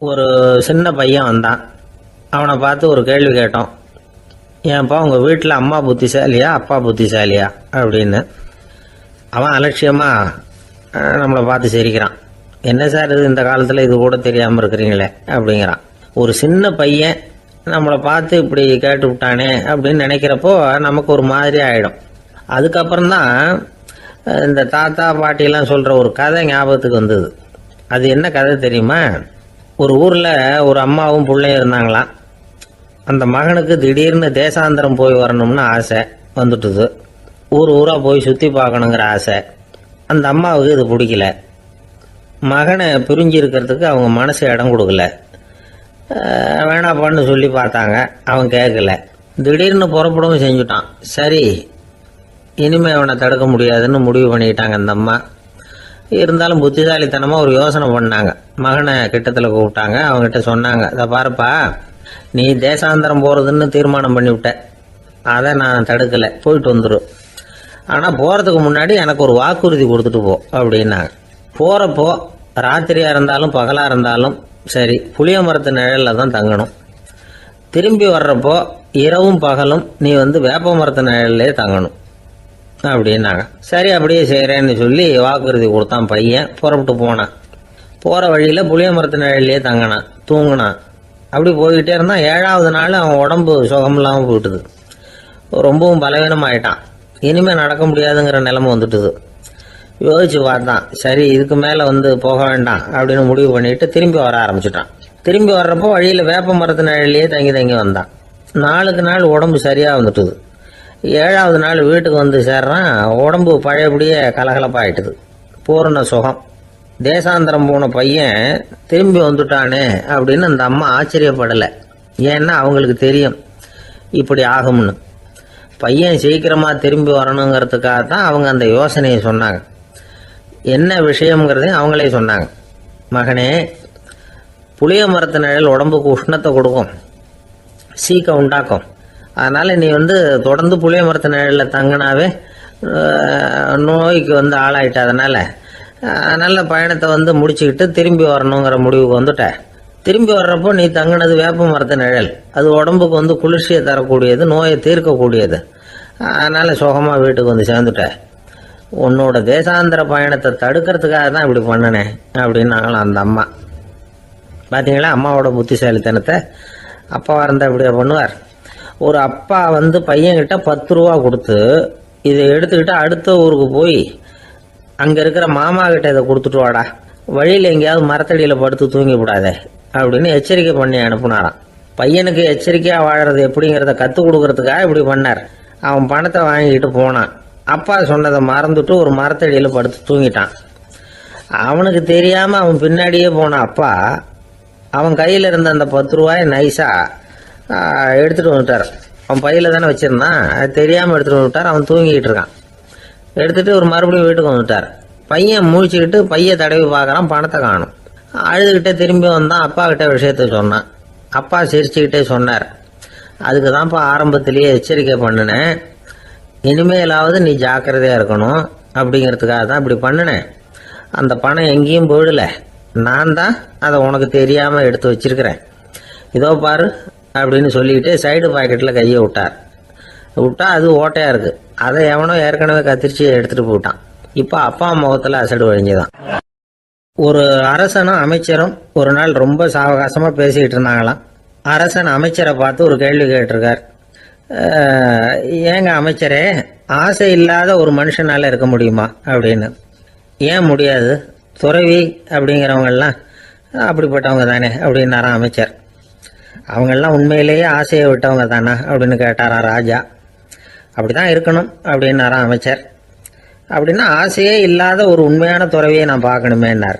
ஒரு சின்ன பையன் வந்தான். அவனை பார்த்து ஒரு கேள்வி கேட்டோம். ஏன்ப்பா உங்கள் வீட்டில் அம்மா புத்திசாலியா அப்பா புத்திசாலியா அப்படின்னு. அவன் அலட்சியமாக நம்மளை பார்த்து சிரிக்கிறான். என்ன சார் இது, இந்த காலத்தில் இது கூட தெரியாமல் இருக்கிறீங்களே அப்படிங்கிறான். ஒரு சின்ன பையன் நம்மளை பார்த்து இப்படி கேட்டு விட்டானே அப்படின்னு நினைக்கிறப்போ நமக்கு ஒரு மாதிரி ஆகிடும். அதுக்கப்புறம்தான் இந்த தாத்தா பாட்டிலாம் சொல்கிற ஒரு கதை ஞாபகத்துக்கு வந்தது. அது என்ன கதை தெரியுமா? ஒரு ஊரில் ஒரு அம்மாவும் பிள்ளையும் இருந்தாங்களாம். அந்த மகனுக்கு திடீர்னு தேசாந்திரம் போய் வரணும்னு ஆசை வந்துட்டுது. ஊராக போய் சுற்றி பார்க்கணுங்கிற ஆசை. அந்த அம்மாவுக்கு இது பிடிக்கல. மகனை பிரிஞ்சு இருக்கிறதுக்கு அவங்க மனசு இடம் கொடுக்கல. வேணாப்பான்னு சொல்லி பார்த்தாங்க, அவன் கேட்கல. திடீர்னு புறப்படவும் செஞ்சுட்டான். சரி, இனிமே அவனை தடுக்க முடியாதுன்னு முடிவு பண்ணிக்கிட்டாங்க அந்த அம்மா. இருந்தாலும் புத்திசாலித்தனமாக ஒரு யோசனை பண்ணாங்க. மகனை கிட்டத்தில் கூப்பிட்டாங்க. அவங்ககிட்ட சொன்னாங்க, இதை பாருப்பா, நீ தேசாந்திரம் போகிறதுன்னு தீர்மானம் பண்ணிவிட்ட, அதை நான் தடுக்கலை, போயிட்டு வந்துடும். ஆனால் போகிறதுக்கு முன்னாடி எனக்கு ஒரு வாக்குறுதி கொடுத்துட்டு போ அப்படின்னாங்க. போகிறப்போ ராத்திரியாக இருந்தாலும் பகலாக இருந்தாலும் சரி, புளிய மரத்து நிழலில் தான் தங்கணும். திரும்பி வர்றப்போ இரவும் பகலும் நீ வேப்ப மரத்து நிழல்லே தங்கணும் அப்படின்னாங்க. சரி, அப்படியே செய்கிறேன்னு சொல்லி வாக்குறுதி கொடுத்தான் பையன். புறப்பட்டு போனான். போகிற வழியில் புளிய மரத்து நிழல்லையே தங்கினான், தூங்கினான். அப்படி போய்கிட்டே இருந்தான். 7வது நாள் அவன் உடம்பு சுகமில்லாமல் போயிட்டுது. ரொம்பவும் பலவீனமாயிட்டான். இனிமேல் நடக்க முடியாதுங்கிற நிலைமை வந்துட்டுது. யோசிச்சு பார்த்தான். சரி, இதுக்கு மேலே போக வேண்டாம் அப்படின்னு முடிவு பண்ணிட்டு திரும்பி வர ஆரம்பிச்சிட்டான். திரும்பி வர்றப்போ வழியில் வேப்ப மரத்து நிழல்லையே தங்கி வந்தான். நாளுக்கு நாள் உடம்பு சரியாக வந்துட்டுது. 7வது நாள் வீட்டுக்கு சேர்றான். உடம்பு பழையபடியே கலகலப்பாயிட்டுது. பூரண சுகம். தேசாந்திரம் போன பையன் திரும்பி வந்துட்டானே அப்படின்னு அந்த அம்மா ஆச்சரியப்படலை. ஏன்னா அவங்களுக்கு தெரியும் இப்படி ஆகும்னு. பையன் சீக்கிரமாக திரும்பி வரணுங்கிறதுக்காக தான் அவங்க அந்த யோசனையை சொன்னாங்க. என்ன விஷயங்கிறதையும் அவங்களே சொன்னாங்க. மகனே, புளிய மரத்து நிழல் உடம்புக்கு உஷ்ணத்தை கொடுக்கும், சீக்க உண்டாக்கும். அதனால் நீ தொடர்ந்து புளிய மரத்து நிழலில் தங்கினாவே நோய்க்கு ஆளாயிட்ட. அதனால் நல்ல பயணத்தை முடிச்சுக்கிட்டு திரும்பி வரணுங்கிற முடிவுக்கு வந்துட்ட. திரும்பி வர்றப்போ நீ தங்கினது வேப்ப மரத்து நிழல். அது உடம்புக்கு குளிர்ச்சியை தரக்கூடியது, நோயை தீர்க்கக்கூடியது. அதனால் சுகமாக வீட்டுக்கு சேர்ந்துட்ட. உன்னோட தேசாந்திர பயணத்தை தடுக்கிறதுக்காக தான் இப்படி பண்ணினேன் அப்படின்னாங்களாம் அந்த அம்மா. பார்த்தீங்களா அம்மாவோட புத்திசாலித்தனத்தை? அப்பாவாக இருந்தால் இப்படியா பண்ணுவார்? ஒரு அப்பா பையன்கிட்ட 10 ரூபா கொடுத்து இதை எடுத்துக்கிட்டு அடுத்த ஊருக்கு போய் அங்கே இருக்கிற மாமா கிட்ட இதை கொடுத்துட்டு வாடா, வழியில் எங்கேயாவது மரத்தடியில் படுத்து தூங்கி விடாதே அப்படின்னு எச்சரிக்கை பண்ணி அனுப்புனாராம். பையனுக்கு எச்சரிக்கையாக வாழறது எப்படிங்கிறத கற்றுக் கொடுக்கறதுக்காக இப்படி பண்ணார். அவன் பணத்தை வாங்கிக்கிட்டு போனான். அப்பா சொன்னதை மறந்துட்டு ஒரு மரத்தடியில் படுத்து தூங்கிட்டான். அவனுக்கு தெரியாமல் அவன் பின்னாடியே போன அப்பா அவன் கையில் இருந்த அந்த 10 ரூபாயை நைஸாக எடுத்துகிட்டு வந்துட்டார். அவன் பையில் தானே வச்சுருந்தான், அது தெரியாமல் எடுத்துகிட்டு வந்துட்டார். அவன் தூங்கிக்கிட்டு இருக்கான். எடுத்துகிட்டு ஒரு மறுபடியும் வீட்டுக்கு வந்துட்டார். பையன் முழிச்சுக்கிட்டு பையை தடவி பார்க்குறான், பணத்தை காணும். அழுதுகிட்டே திரும்பி வந்தான். அப்பா கிட்ட விஷயத்த சொன்னான். அப்பா சிரிச்சுக்கிட்டே சொன்னார், அதுக்கு தான்ப்பா ஆரம்பத்திலேயே எச்சரிக்கை பண்ணினேன், இனிமேலாவது நீ ஜாக்கிரதையாக இருக்கணும் அப்படிங்கிறதுக்காக தான் இப்படி பண்ணினேன். அந்த பணம் எங்கேயும் போயிடலை, நான் தான் அதை உனக்கு தெரியாமல் எடுத்து வச்சிருக்கிறேன். இதோ பாரு அப்படின்னு சொல்லிக்கிட்டு சைடு பாக்கெட்டில் கையை விட்டா அது ஓட்டையாக இருக்குது. அதை எவனோ ஏற்கனவே கத்திரிச்சு எடுத்துகிட்டு போயிட்டான். இப்போ அப்பா முகத்தில் அசடு வழிஞ்சுதான். ஒரு அரசனும் அமைச்சரும் ஒரு நாள் ரொம்ப சாவகாசமாக பேசிக்கிட்டு இருந்தாங்களாம். அரசன் அமைச்சரை பார்த்து ஒரு கேள்வி கேட்டிருக்கார். ஏங்க அமைச்சரே, ஆசை இல்லாத ஒரு மனுஷனால் இருக்க முடியுமா அப்படின்னு. ஏன் முடியாது, துறவி அப்படிங்கிறவங்கெல்லாம் அப்படிப்பட்டவங்க தானே அப்படின்னாராம் அமைச்சர். அவங்கெல்லாம் உண்மையிலேயே ஆசையை விட்டவங்க தானா அப்படின்னு கேட்டாரா ராஜா. அப்படி தான் இருக்கணும் அப்படின்னாராம் அமைச்சர். அப்படின்னா ஆசையே இல்லாத ஒரு உண்மையான துறவியை நான் பார்க்கணுமேன்னார்.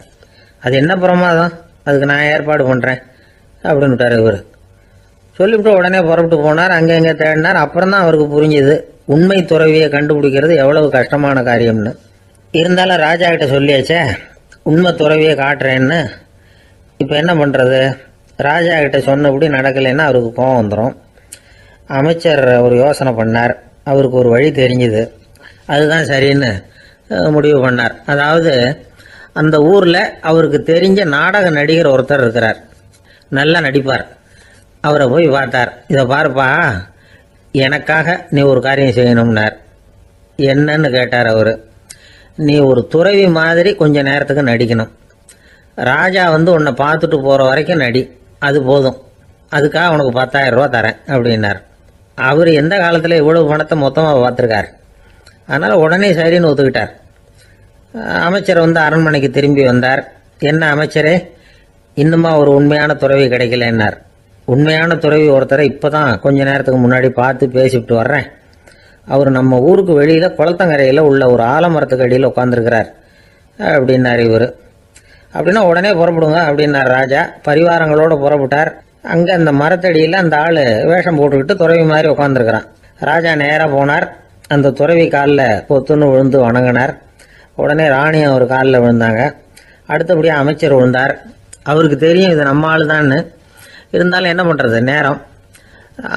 அது என்ன பிரமாதம், அதுக்கு நான் ஏற்பாடு பண்ணுறேன் அப்படின்னு விட்டார் இவர். சொல்லிவிட்டு உடனே புறப்பட்டு போனார். அங்கே எங்கே தேடினார். அப்புறம் தான் அவருக்கு புரிஞ்சுது உண்மை துறவியை கண்டுபிடிக்கிறது எவ்வளவு கஷ்டமான காரியம்னு. இருந்தாலும் ராஜா கிட்ட சொல்லியாச்சே, உண்மை துறவியை காட்டுறேன்னு. இப்போ என்ன பண்ணுறது? ராஜா கிட்ட சொன்னபடி நடக்கலைன்னா அவருக்கு கோபம் வந்துடும். அமைச்சர் ஒரு யோசனை பண்ணார். அவருக்கு ஒரு வழி தெரிஞ்சுது. அதுதான் சரின்னு முடிவு பண்ணார். அதாவது அந்த ஊரில் அவருக்கு தெரிஞ்ச நாடக நடிகர் ஒருத்தர் இருக்கிறார். நல்லா நடிப்பார். அவரை போய் பார்த்தார். இதை பாருப்பா, எனக்காக நீ ஒரு காரியம் செய்யணும்னார். என்னன்னு கேட்டார் அவர். நீ ஒரு துறவி மாதிரி கொஞ்ச நேரத்துக்கு நடிக்கணும். ராஜா வந்து உன்னை பார்த்துட்டு போகிற வரைக்கும் நடி, அது போதும். அதுக்காக உனக்கு 10,000 ரூபா தரேன் அப்படின்னார். அவர் எந்த காலத்தில் இவ்வளவு பணத்தை மொத்தமாக பார்த்துருக்கார். அதனால் உடனே சரின்னு ஒத்துக்கிட்டார். அமைச்சர் வந்து அரண்மனைக்கு திரும்பி வந்தார். என்ன அமைச்சரே, இன்னுமா ஒரு உண்மையான துறவி கிடைக்கலன்னார். உண்மையான துறவி ஒருத்தரை இப்போ தான் கொஞ்ச நேரத்துக்கு முன்னாடி பார்த்து பேசிவிட்டு வர்றேன். அவர் நம்ம ஊருக்கு வெளியில் குளத்தங்கரையில் உள்ள ஒரு ஆலமரத்துக்கு அடியில் உட்காந்துருக்கிறார் அப்படின்னார் இவர். அப்படின்னா உடனே புறப்படுங்க அப்படின்னார் ராஜா. பரிவாரங்களோடு புறப்பட்டார். அங்கே அந்த மரத்தடியில் அந்த ஆள் வேஷம் போட்டுக்கிட்டு துறவி மாதிரி உட்காந்துருக்கிறான். ராஜா நேராக போனார். அந்த துறவி காலில் கொத்துன்னு விழுந்து வணங்கினார். உடனே ராணி அவர் காலில் விழுந்தாங்க. அடுத்தபடியாக அமைச்சர் விழுந்தார். அவருக்கு தெரியும் இது நம்ம ஆள் தான்னு. இருந்தாலும் என்ன பண்ணுறது, நேரம்.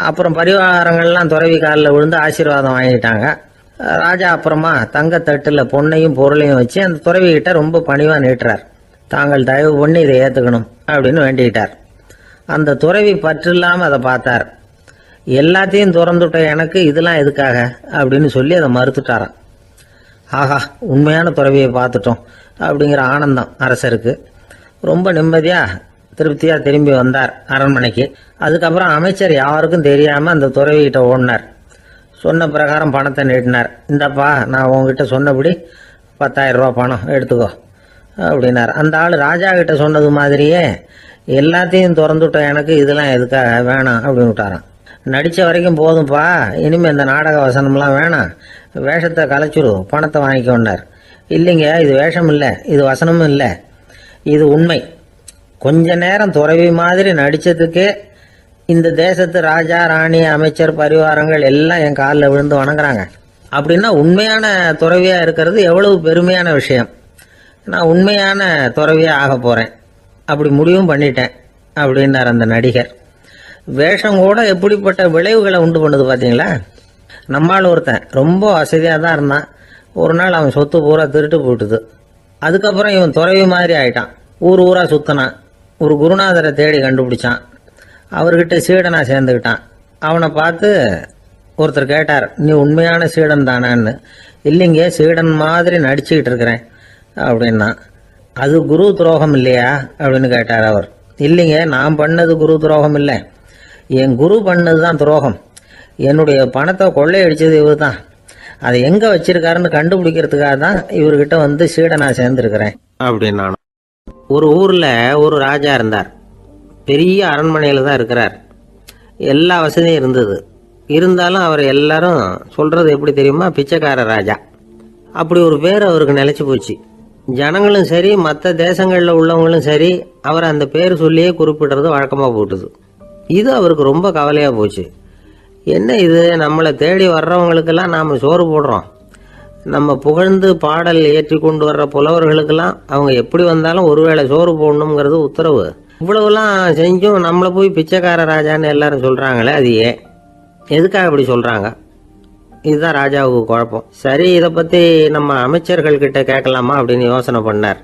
அப்புறம் பரிவாரங்கள்லாம் துறவி காலில் விழுந்து ஆசீர்வாதம் வாங்கிட்டாங்க. ராஜா அப்புறமா தங்கத்தட்டில் பொண்ணையும் பொருளையும் வச்சு அந்த துறவிகிட்ட ரொம்ப பணிவாக நீட்டுறார். தாங்கள் தயவு பண்ணி இதை ஏற்றுக்கணும் அப்படின்னு வேண்டிக்கிட்டார். அந்த துறவி பற்று இல்லாமல் அதை பார்த்தார். எல்லாத்தையும் திறந்துட்ட எனக்கு இதெல்லாம் எதுக்காக அப்படின்னு சொல்லி அதை மறுத்துட்டாராம். ஆஹா, உண்மையான துறவியை பார்த்துட்டோம் அப்படிங்கிற ஆனந்தம் அரசருக்கு. ரொம்ப நிம்மதியாக திருப்தியாக திரும்பி வந்தார் அரண்மனைக்கு. அதுக்கப்புறம் அமைச்சர் யாருக்கும் தெரியாமல் அந்த துறவிகிட்ட ஓடினார். சொன்ன பிரகாரம் பணத்தை நீட்டினார். இந்தப்பா, நான் உங்ககிட்ட சொன்னபடி 10,000 ரூபா பணம் எடுத்துக்கோ அப்படின்னார். அந்த ஆள் ராஜா கிட்ட சொன்னது மாதிரியே எல்லாத்தையும் திறந்துட்டோம் எனக்கு இதெல்லாம் எதுக்காக வேணாம் அப்படின்னு விட்டாராம். நடித்த வரைக்கும் போதும்ப்பா, இனிமேல் இந்த நாடக வசனம்லாம் வேணாம், வேஷத்தை கலைச்சிரு, பணத்தை வாங்கிக்கொண்டார். இல்லைங்க, இது வேஷம் இல்லை, இது வசனமும் இல்லை, இது உண்மை. கொஞ்ச நேரம் துறவி மாதிரி நடித்ததுக்கே இந்த தேசத்து ராஜா ராணி அமைச்சர் பரிவாரங்கள் எல்லாம் என் காலில் விழுந்து வணங்குறாங்க. அப்படின்னா உண்மையான துறவியாக இருக்கிறது எவ்வளவு பெருமையான விஷயம். நான் உண்மையான துறவியாக ஆக போகிறேன், அப்படி முடிவும் பண்ணிட்டேன் அப்படின்னார் அந்த நடிகர். வேஷம் கூட எப்படிப்பட்ட விளைவுகளை உண்டு பண்ணுது பார்த்தீங்களா. நம்மால் ஒருத்தன் ரொம்ப வசதியாக தான் இருந்தான். ஒரு நாள் அவன் சொத்து பூரா திருட்டு போட்டுது. அதுக்கப்புறம் இவன் துறவி மாதிரி ஆயிட்டான். ஊர் ஊராக சுற்றினான். ஒரு குருநாதரை தேடி கண்டுபிடிச்சான். அவர்கிட்ட சீடனாக சேர்ந்துக்கிட்டான். அவனை பார்த்து ஒருத்தர் கேட்டார், நீ உண்மையான சீடன் தானான்னு. இல்லைங்க, சீடன் மாதிரி நடிச்சுக்கிட்டு இருக்கிறேன் அப்படின்னா. அது குரு துரோகம் இல்லையா அப்படின்னு கேட்டார் அவர். இல்லைங்க, நான் பண்ணது குரு துரோகம் இல்லை, என் குரு பண்ணது தான் துரோகம். என்னுடைய பணத்தை கொள்ளையடிச்சது இவர் தான். அதை எங்கே வச்சிருக்காருன்னு கண்டுபிடிக்கிறதுக்காக தான் இவர்கிட்ட வந்து சீடனாக சேர்ந்துருக்கிறேன் அப்படின்னா. ஒரு ஊரில் ஒரு ராஜா இருந்தார். பெரிய அரண்மனையில் தான் இருக்கிறார். எல்லா வசதியும் இருந்தது. இருந்தாலும் அவர் எல்லாரும் சொல்கிறது எப்படி தெரியுமா, பிச்சைக்கார ராஜா. அப்படி ஒரு பேர் அவருக்கு நிலைச்சி போச்சு. ஜனங்களும் சரி, மற்ற தேசங்களில் உள்ளவங்களும் சரி, அவர் அந்த பேர் சொல்லியே குறிப்பிடுறது வழக்கமாக போட்டுது. இது அவருக்கு ரொம்ப கவலையாக போச்சு. என்ன இது, நம்மளை தேடி வர்றவங்களுக்கெல்லாம் நாம் சோறு போடுறோம், நம்ம புகழ்ந்து பாடல் ஏற்றி கொண்டு வர்ற புலவர்களுக்கெல்லாம் அவங்க எப்படி வந்தாலும் ஒருவேளை சோறு போடணுங்கிறது உத்தரவு. இவ்வளவுலாம் செஞ்சும் நம்மளை போய் பிச்சைக்கார ராஜான்னு எல்லாரும் சொல்கிறாங்களே, அது ஏன், எதுக்காக இப்படி சொல்கிறாங்க? இதுதான் ராஜாவுக்கு குழப்பம். சரி, இதை பற்றி நம்ம அமைச்சர்கள்கிட்ட கேட்கலாமா அப்படின்னு யோசனை பண்ணார்.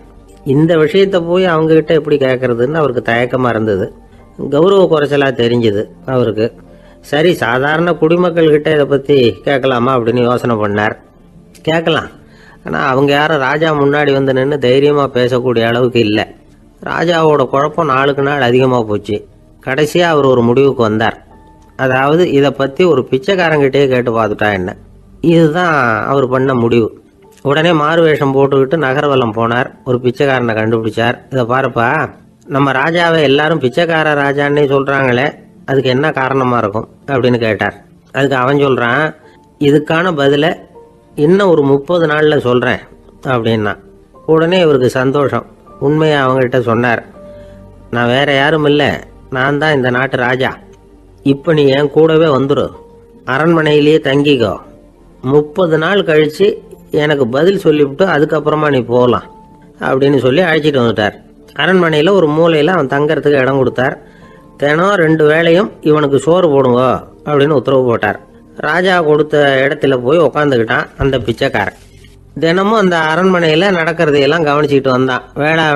இந்த விஷயத்தை போய் அவங்ககிட்ட எப்படி கேட்கறதுன்னு அவருக்கு தயக்கமாக இருந்தது. கௌரவ குறைச்சலாக தெரிஞ்சுது அவருக்கு. சரி, சாதாரண குடிமக்கள்கிட்ட இதை பற்றி கேட்கலாமா அப்படின்னு யோசனை பண்ணார். கேட்கலாம், ஆனால் அவங்க யாரும் ராஜா முன்னாடி வந்து நின்று தைரியமாக பேசக்கூடிய அளவுக்கு இல்லை. ராஜாவோட குழப்பம் நாளுக்கு நாள் அதிகமாக போச்சு. கடைசியாக அவர் ஒரு முடிவுக்கு வந்தார். அதாவது இதை பற்றி ஒரு பிச்சைக்காரங்கிட்டே கேட்டு பார்த்துட்டா என்ன. இதுதான் அவர் பண்ண முடிவு. உடனே மாறு வேஷம் போட்டுக்கிட்டு நகர்வலம் போனார். ஒரு பிச்சைக்காரனை கண்டுபிடிச்சார். இதை பாருப்பா, நம்ம ராஜாவை எல்லாரும் பிச்சைக்கார ராஜான்னே சொல்கிறாங்களே, அதுக்கு என்ன காரணமாக இருக்கும் அப்படின்னு கேட்டார். அதுக்கு அவன் சொல்கிறான், இதுக்கான பதிலை இன்னும் ஒரு 30 நாளில் சொல்கிறேன் அப்படின்னா. உடனே இவருக்கு சந்தோஷம். உண்மையை அவங்ககிட்ட சொன்னார். நான் வேற யாரும் இல்லை, நான் தான் இந்த நாட்டு ராஜா. இப்போ நீ என் கூடவே வந்துடு, அரண்மனையிலேயே தங்கிக்கோ. 30 நாள் கழித்து எனக்கு பதில் சொல்லிவிட்டு அதுக்கப்புறமா நீ போகலாம் அப்படின்னு சொல்லி அழைச்சிட்டு வந்துட்டார். அரண்மனையில் ஒரு மூலையில் அவன் தங்கறதுக்கு இடம் கொடுத்தார். தினம் 2 வேளையும் இவனுக்கு சோறு போடுங்க அப்படின்னு உத்தரவு போட்டார். ராஜா கொடுத்த இடத்துல போய் உக்காந்துக்கிட்டான் அந்த பிச்சைக்காரன். தினமும் அந்த அரண்மனையில் நடக்கிறதையெல்லாம் கவனிச்சிக்கிட்டு வந்தான்.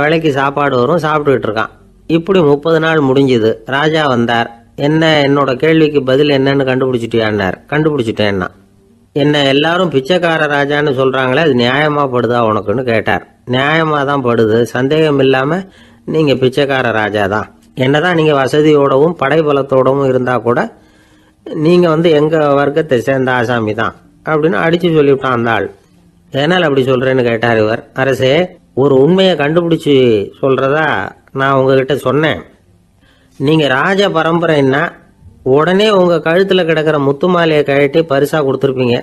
வேளைக்கு சாப்பாடு வரும், சாப்பிட்டுக்கிட்டு இருக்கான். இப்படி 30 நாள் முடிஞ்சுது. ராஜா வந்தார். என்ன, என்னோட கேள்விக்கு பதில் என்னன்னு கண்டுபிடிச்சிட்டியான்னார். கண்டுபிடிச்சிட்டேன்னா. என்ன எல்லாரும் பிச்சைக்கார ராஜான்னு சொல்றாங்களே, அது நியாயமா படுதா உனக்குன்னு கேட்டார். நியாயமா தான் படுது, சந்தேகம் இல்லாம நீங்க பிச்சைக்கார ராஜா தான். என்னதான் நீங்க வசதியோடவும் படைபலத்தோடவும் இருந்தா கூட நீங்க எங்க வர்க்கத்தை சேர்ந்த ஆசாமி தான் அப்படின்னு அடிச்சு சொல்லிவிட்டான் அந்த ஆள். ஏனால் அப்படி சொல்றேன்னு கேட்டார் இவர். அரசே, ஒரு உண்மையை கண்டுபிடிச்சு சொல்றதா நான் உங்ககிட்ட சொன்னேன். நீங்க ராஜ பரம்பரைன்னா உடனே உங்க கழுத்துல கிடக்கிற முத்து மாலையை கழட்டி பரிசா கொடுத்துருப்பீங்க,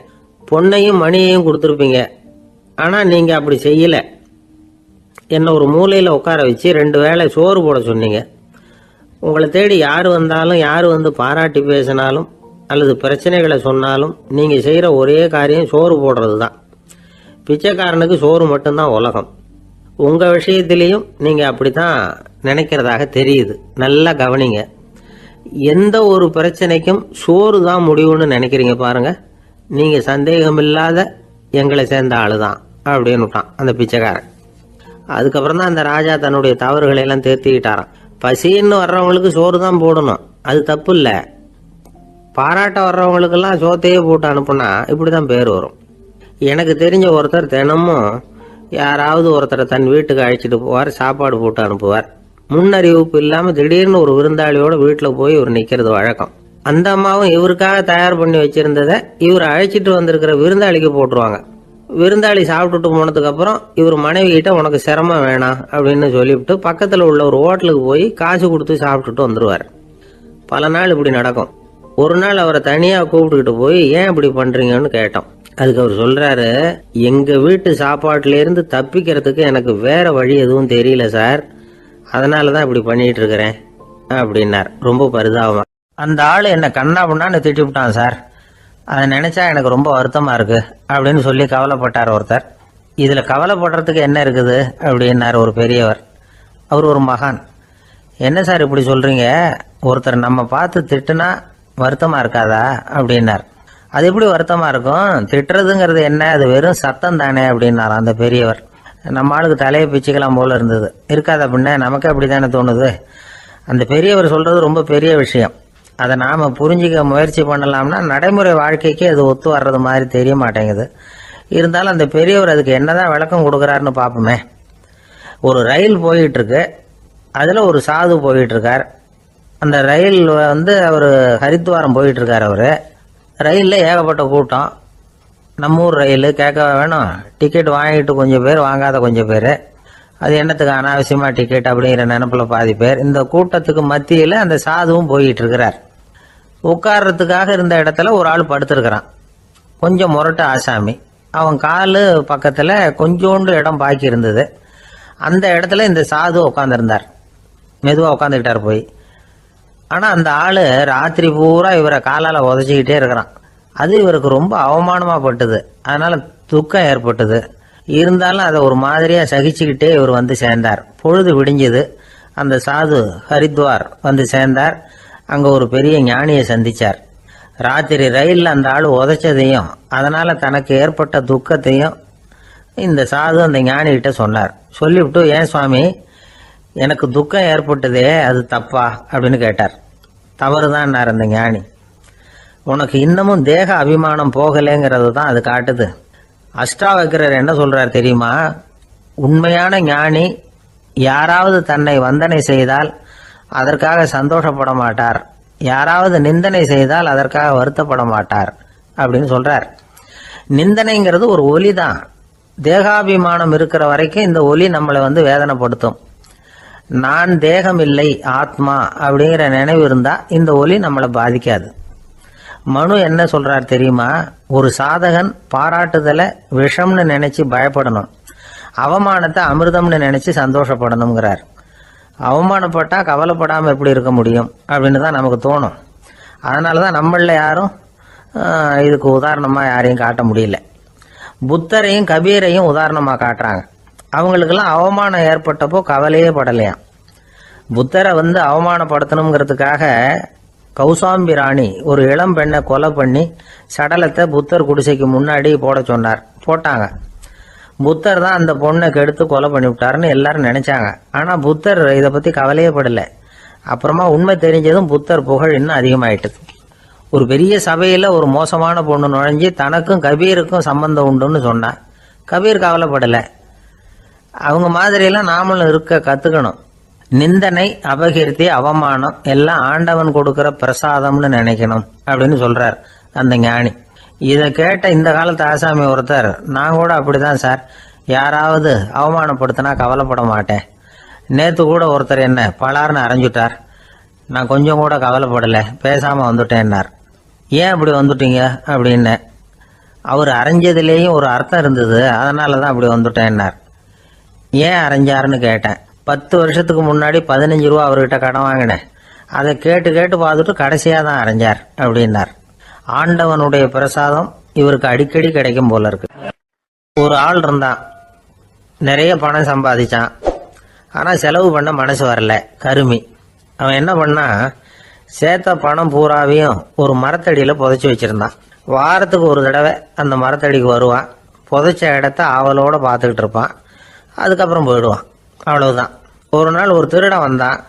பொன்னையும் மணியையும் கொடுத்துருப்பீங்க. ஆனா நீங்க அப்படி செய்யல. என்ன ஒரு மூலையில உட்கார வச்சு 2 வேளை சோறு போட சொன்னீங்க. உங்களை தேடி யார் வந்தாலும், யார் பாராட்டி பேசினாலும் அல்லது பிரச்சனைகளை சொன்னாலும் நீங்க செய்யற ஒரே காரியம் சோறு போடுறது தான். பிச்சைக்காரனுக்கு சோறு மட்டும்தான் உலகம். உங்க விஷயத்திலையும் நீங்க அப்படித்தான் நினைக்கிறதாக தெரியுது. நல்லா கவனிங்க. எந்த ஒரு பிரச்சனைக்கும் சோறு தான் முடிவுன்னு நினைக்கிறீங்க பாருங்க. நீங்க சந்தேகமில்லாத எங்களை சேர்ந்த ஆளுதான் அப்படின்னு விட்டான் அந்த பிச்சைக்காரன். அதுக்கப்புறம் தான் அந்த ராஜா தன்னுடைய தவறுகளை எல்லாம் தேர்த்திக்கிட்டாராம். பசின்னு வர்றவங்களுக்கு சோறு தான் போடணும், அது தப்பு இல்லை. பாராட்ட வர்றவங்களுக்கெல்லாம் சோத்தையே போட்டு அனுப்புனா இப்படிதான் பேர் வரும். எனக்கு தெரிஞ்ச ஒருத்தர் தினமும் யாராவது ஒருத்தரை தன் வீட்டுக்கு அழைச்சிட்டு போவார், சாப்பாடு போட்டு அனுப்புவார். முன்னறிவிப்பு இல்லாம திடீர்னு ஒரு விருந்தாளியோட வீட்டுல போய் இவர் நிக்கிறது வழக்கம். அந்த அம்மாவும் இவருக்காக தயார் பண்ணி வச்சிருந்ததை இவர் அழைச்சிட்டு வந்திருக்கிற விருந்தாளிக்கு போட்டுருவாங்க. விருந்தாளி சாப்பிட்டுட்டு போனதுக்கு அப்புறம் இவர் மனைவி கிட்ட உனக்கு சிரமம் வேணாம் அப்படின்னு சொல்லிவிட்டு பக்கத்துல உள்ள ஒரு ஹோட்டலுக்கு போய் காசு கொடுத்து சாப்பிட்டுட்டு வந்துருவார். பல நாள் இப்படி நடக்கும். ஒரு நாள் அவரை தனியா கூப்பிட்டுக்கிட்டு போய் ஏன் இப்படி பண்றீங்கன்னு கேட்டோம். அதுக்கு அவர் சொல்றாரு, எங்க வீட்டு சாப்பாட்டுல இருந்து தப்பிக்கிறதுக்கு எனக்கு வேற வழி எதுவும் தெரியல சார், அதனாலதான் இப்படி பண்ணிட்டு இருக்கிறேன் அப்படின்னார் ரொம்ப பரிதாபமா. அந்த ஆளு என்ன கண்ணா பண்ணான்னு திட்டி விட்டான் சார், அதை நினைச்சா எனக்கு ரொம்ப வருத்தமா இருக்கு அப்படின்னு சொல்லி கவலைப்பட்டார் ஒருத்தர். இதுல கவலைப்படுறதுக்கு என்ன இருக்குது அப்படின்னார் ஒரு பெரியவர். அவர் ஒரு மகான். என்ன சார் இப்படி சொல்றீங்க, ஒருத்தர் நம்ம பார்த்து திட்டுனா வருத்தமா இருக்காதா அப்படின்னார். அது எப்படி வருத்தமா இருக்கும், திட்டுறதுங்கிறது என்ன, அது வெறும் சத்தம் தானே அப்படின்னார் அந்த பெரியவர். நம்ம ஆளுக்கு தலையை பிச்சுக்கலாம் போல இருந்தது. இருக்காத பின்ன, நமக்கு அப்படித்தானே தோணுது. அந்த பெரியவர் சொல்றது ரொம்ப பெரிய விஷயம். அதை நாம புரிஞ்சிக்க முயற்சி பண்ணலாம்னா நடைமுறை வாழ்க்கைக்கு அது ஒத்து வர்றது மாதிரி தெரிய மாட்டேங்குது. இருந்தாலும் அந்த பெரியவர் அதுக்கு என்னதான் விளக்கம் கொடுக்குறாருன்னு பார்ப்போமே. ஒரு ரயில் போயிட்டு இருக்கு, அதுல ஒரு சாது போயிட்டு இருக்கார். அந்த ரயில் அவர் ஹரித்வாரம் போயிட்டு இருக்கார். அவரு ரயில்ல ஏகப்பட்ட கூட்டம். நம்ம ஊர் ரயில் கேட்க வேணும், டிக்கெட் வாங்கிட்டு கொஞ்சம் பேர், வாங்காத கொஞ்சம் பேர். அது என்னத்துக்கு அனாவசியமா டிக்கெட் அப்படிங்கிற நினைப்புல பாதி பேர். இந்த கூட்டத்துக்கு மத்தியில அந்த சாதுவும் போயிட்டு இருக்கிறார். உட்கார்றதுக்காக இருந்த இடத்துல ஒரு ஆள் படுத்திருக்கிறான், கொஞ்சம் முரட்டு ஆசாமி. அவன் காலு பக்கத்துல கொஞ்சோண்டு இடம் பாக்கி இருந்தது. அந்த இடத்துல இந்த சாது உட்காந்துருந்தார். மெதுவா உட்காந்துக்கிட்டார் போய். ஆனா அந்த ஆளு ராத்திரி பூரா இவரை காலால உதச்சிக்கிட்டே இருக்கிறான். அது இவருக்கு ரொம்ப அவமானமா பட்டது. அதனால துக்கம் ஏற்பட்டது. இருந்தாலும் அதை ஒரு மாதிரியா சகிச்சுக்கிட்டே இவர் சேர்ந்தார். பொழுது விடிஞ்சது. அந்த சாது ஹரித்வார் சேர்ந்தார். அங்க ஒரு பெரிய ஞானியை சந்திச்சார். ராத்திரி ரயில்ல அந்த ஆளு உதைச்சதையும் அதனால தனக்கு ஏற்பட்ட துக்கத்தையும் இந்த சாது அந்த ஞானி கிட்ட சொன்னார். சொல்லிவிட்டு, ஏன் சுவாமி, எனக்கு துக்கம் ஏற்பட்டதே, அது தப்பா அப்படின்னு கேட்டார். தவறுதான் அந்த ஞானி. உனக்கு இன்னமும் தேக அபிமானம் போகலைங்கிறது தான் அது காட்டுது. அஷ்டாவக்கிரர் என்ன சொல்றார் தெரியுமா, உண்மையான ஞானி யாராவது தன்னை வந்தனை செய்தால் அதற்காக சந்தோஷப்பட மாட்டார், யாராவது நிந்தனை செய்தால் அதற்காக வருத்தப்பட மாட்டார் அப்படின்னு சொல்றார். நிந்தனைங்கிறது ஒரு ஒலி தான். தேகாபிமானம் இருக்கிற வரைக்கும் இந்த ஒலி நம்மளை வேதனைப்படுத்தும். நான் தேகம் இல்லை, ஆத்மா அப்படிங்கிற நினைவு இருந்தா இந்த ஒலி நம்மளை பாதிக்காது. மனு என்ன சொல்றார் தெரியுமா, ஒரு சாதகன் பாராட்டுதலை விஷம்னு நினைச்சு பயப்படணும், அவமானத்தை அமிர்தம்னு நினைச்சு சந்தோஷப்படணுங்கிறார். அவமானப்பட்டா கவலைப்படாம எப்படி இருக்க முடியும் அப்படின்னு தான் நமக்கு தோணும். அதனாலதான் நம்மள யாரும் இதுக்கு உதாரணமா யாரையும் காட்ட முடியல. புத்தரையும் கபீரையும் உதாரணமா காட்டுறாங்க. அவங்களுக்கெல்லாம் அவமானம் ஏற்பட்டப்போ கவலையே படலையாம். புத்தரை அவமானப்படுத்தணுங்கிறதுக்காக கௌசாம்பி ராணி ஒரு இளம் பெண்ணை கொலை பண்ணி சடலத்தை புத்தர் குடிசைக்கு முன்னாடி போட சொன்னார். போட்டாங்க. புத்தர் தான் அந்த பொண்ணை கெடுத்து கொலை பண்ணி விட்டாருன்னு எல்லாரும் நினைச்சாங்க. ஆனா புத்தர் இதை பத்தி கவலையே படல. அப்புறமா உண்மை தெரிஞ்சதும் புத்தர் புகழ் இன்னும் அதிகமாயிட்டது. ஒரு பெரிய சபையில ஒரு மோசமான பொண்ணு நுழைஞ்சி தனக்கும் கபீருக்கும் சம்பந்தம் உண்டுன்னு சொன்னா கபீர் கவலைப்படல. அவங்க மாதிரியெல்லாம் நாமளும் இருக்க கத்துக்கணும். நிந்தனை, அபகீர்த்தி, அவமானம் எல்லாம் ஆண்டவன் கொடுக்கிற பிரசாதம்னு நினைக்கணும் அப்படின்னு சொல்றார் அந்த ஞானி. இதை கேட்ட இந்த காலத்து ஆசாமி ஒருத்தர், நான் கூட அப்படிதான் சார், யாராவது அவமானப்படுத்தினா கவலைப்பட மாட்டேன். நேத்து கூட ஒருத்தர் என்ன பலார்னு அரைஞ்சுட்டார், நான் கொஞ்சம் கூட கவலைப்படலை, பேசாம வந்துட்டேன்னார். ஏன் அப்படி வந்துட்டீங்க அப்படின்னு. அவர் அரைஞ்சதுலேயும் ஒரு அர்த்தம் இருந்தது, அதனால தான் அப்படி வந்துட்டேன்னார். ஏன் அரைஞ்சாருன்னு கேட்டேன். 10 வருஷத்துக்கு முன்னாடி 15 ரூபா அவர்கிட்ட கடன் வாங்கினேன், அதை கேட்டு கேட்டு பார்த்துட்டு கடைசியாக தான் அரைஞ்சார் அப்படின்னார். ஆண்டவனுடைய பிரசாதம் இவருக்கு அடிக்கடி கிடைக்கும் போல இருக்கு. ஒரு ஆள் இருந்தான், நிறைய பணம் சம்பாதிச்சான், ஆனால் செலவு பண்ண மனசு வரல, கருமி. அவன் என்ன பண்ணா, சேர்த்த பணம் பூராவையும் ஒரு மரத்தடியில் புதைச்சி வச்சிருந்தான். வாரத்துக்கு ஒரு தடவை அந்த மரத்தடிக்கு வருவான், புதைச்ச இடத்த ஆவலோட பார்த்துக்கிட்டு இருப்பான், அதுக்கப்புறம் போயிடுவான். அவ்வளவுதான். ஒரு நாள் ஒரு திருடன் வந்தான்,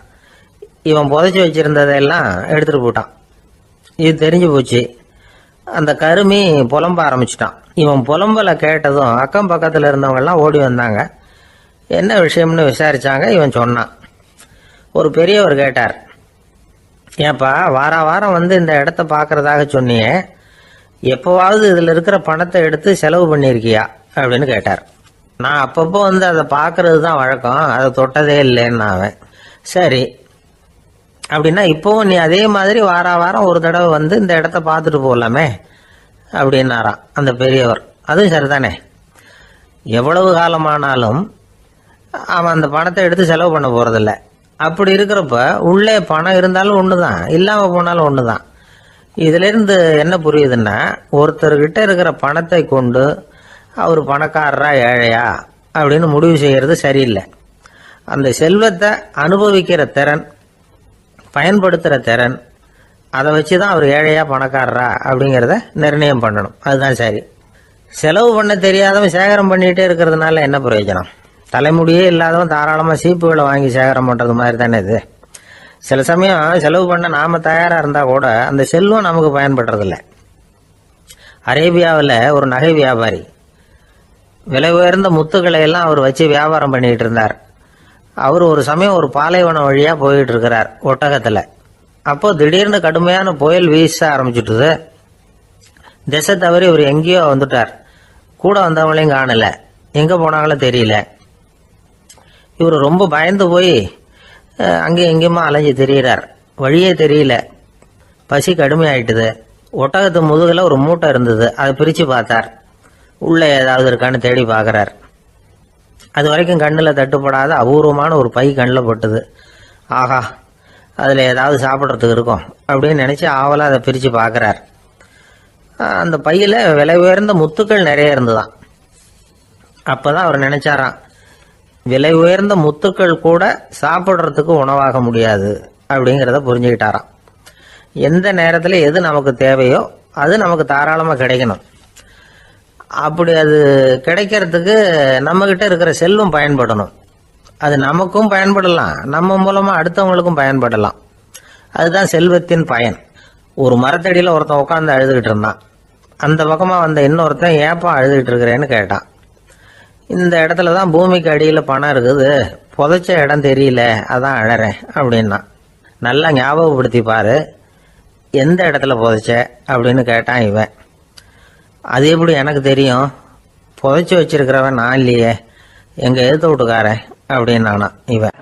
இவன் புதைச்சி வச்சிருந்ததெல்லாம் எடுத்துட்டு போட்டான். இது தெரிஞ்சு போச்சு. அந்த கருமி புலம்ப ஆரம்பிச்சிட்டான். இவன் புலம்பலை கேட்டதும் அக்கம் பக்கத்தில் இருந்தவங்க எல்லாம் ஓடி வந்தாங்க. என்ன விஷயம்னு விசாரிச்சாங்க. இவன் சொன்னான். ஒரு பெரியவர் கேட்டார், ஏப்பா வாரம் வந்து இந்த இடத்த பார்க்கறதாக சொன்னியே, எப்போவாவது இதில் இருக்கிற பணத்தை எடுத்து செலவு பண்ணியிருக்கியா அப்படின்னு கேட்டார். நான் அப்பப்போ வந்து அதை பார்க்கறது தான் வழக்கம், அதை தொட்டதே இல்லைன்னு அவன். சரி அப்படின்னா இப்போவும் நீ அதே மாதிரி வாரம் ஒரு தடவை வந்து இந்த இடத்த பார்த்துட்டு போகலாமே அப்படின்னாராம் அந்த பெரியவர். அதுவும் சரிதானே, எவ்வளவு காலமானாலும் அவன் அந்த பணத்தை எடுத்து செலவு பண்ண போறதில்ல. அப்படி இருக்கிறப்ப உள்ளே பணம் இருந்தாலும் ஒண்ணுதான், இல்லாம போனாலும் ஒண்ணுதான். இதுல இருந்து என்ன புரியுதுன்னா, ஒருத்தர்கிட்ட இருக்கிற பணத்தை கொண்டு அவர் பணக்காரரா ஏழையா அப்படின்னு முடிவு செய்யறது சரியில்லை. அந்த செல்வத்தை அனுபவிக்கிற திறன், பயன்படுத்துற திறன், அதை வச்சுதான் அவர் ஏழையா பணக்காரரா அப்படிங்கிறத நிர்ணயம் பண்ணணும். அதுதான் சரி. செலவு பண்ண தெரியாதவன் சேகரம் பண்ணிட்டே இருக்கிறதுனால என்ன பிரயோஜனம்? தலைமுடியே இல்லாதவன் தாராளமா சீப்புகளை வாங்கி சேகரம் பண்றது மாதிரி தானே இது. சில சமயம் செலவு பண்ண நாம தயாரா இருந்தா கூட அந்த செல்வம் நமக்கு பயன்படுறதில்ல. அரேபியாவில் ஒரு நகை வியாபாரி விலை உயர்ந்த முத்துக்களை எல்லாம் அவர் வச்சு வியாபாரம் பண்ணிட்டு இருந்தார். அவர் ஒரு சமயம் ஒரு பாலைவனம் வழியா போயிட்டு இருக்கிறார் ஒட்டகத்துல. அப்போ திடீர்னு கடுமையான புயல் வீச ஆரம்பிச்சுட்டுது. திசை தவறி இவர் எங்கேயோ வந்துட்டார். கூட வந்தவங்களையும் காணல, எங்க போனாங்களோ தெரியல. இவர் ரொம்ப பயந்து போய் அங்கேயும் எங்கேயுமா அலைஞ்சு தெரிகிறார். வழியே தெரியல, பசி கடுமையாயிட்டுது. ஒட்டகத்து முதுகுல ஒரு மூட்டை இருந்தது, அதை பிரிச்சு பார்த்தார். உள்ள ஏதாவது இருக்கான்னு தேடி பார்க்கறார். அது வரைக்கும் கண்ணில் தட்டுப்படாத அபூர்வமான ஒரு பை கண்ணில் பட்டுது. ஆஹா, அதில் ஏதாவது சாப்பிட்றதுக்கு இருக்கும் அப்படின்னு நினச்சி ஆவலாக அதை பிரித்து பார்க்குறார். அந்த பையில் விலை உயர்ந்த முத்துக்கள் நிறைய இருந்துதான். அப்போ தான் அவர் நினைச்சாராம், விலை உயர்ந்த முத்துக்கள் கூட சாப்பிட்றதுக்கு உணவாக முடியாது அப்படிங்கிறத புரிஞ்சுக்கிட்டாராம். எந்த நேரத்தில் எது நமக்கு தேவையோ அது நமக்கு தாராளமாக கிடைக்கணும். அப்படி அது கிடைக்கிறதுக்கு நம்மகிட்ட இருக்கிற செல்வம் பயன்படணும். அது நமக்கும் பயன்படலாம், நம்ம மூலமா அடுத்தவங்களுக்கும் பயன்படலாம். அதுதான் செல்வத்தின் பயன். ஒரு மரத்தடியில் ஒருத்தன் உட்காந்து அழுதுகிட்டு இருந்தான். அந்த பக்கமா வந்த இன்னொருத்தன் ஏப்பா அழுதுகிட்டு இருக்கிறேன்னு கேட்டான். இந்த இடத்துல தான் பூமிக்கு அடியில் பணம் இருக்குது, புதைச்ச இடம் தெரியல, அதான் அழறேன் அப்படின்னா. நல்லா ஞாபகப்படுத்தி பாரு, எந்த இடத்துல புதைச்ச அப்படின்னு கேட்டான் இவன். அது எப்படி எனக்கு தெரியும், புதைச்சி வச்சிருக்கிறவன் நான் இல்லையே, எங்க எதிர்த்து வீட்டுக்காரன் அப்படின்னு நானா இவன்.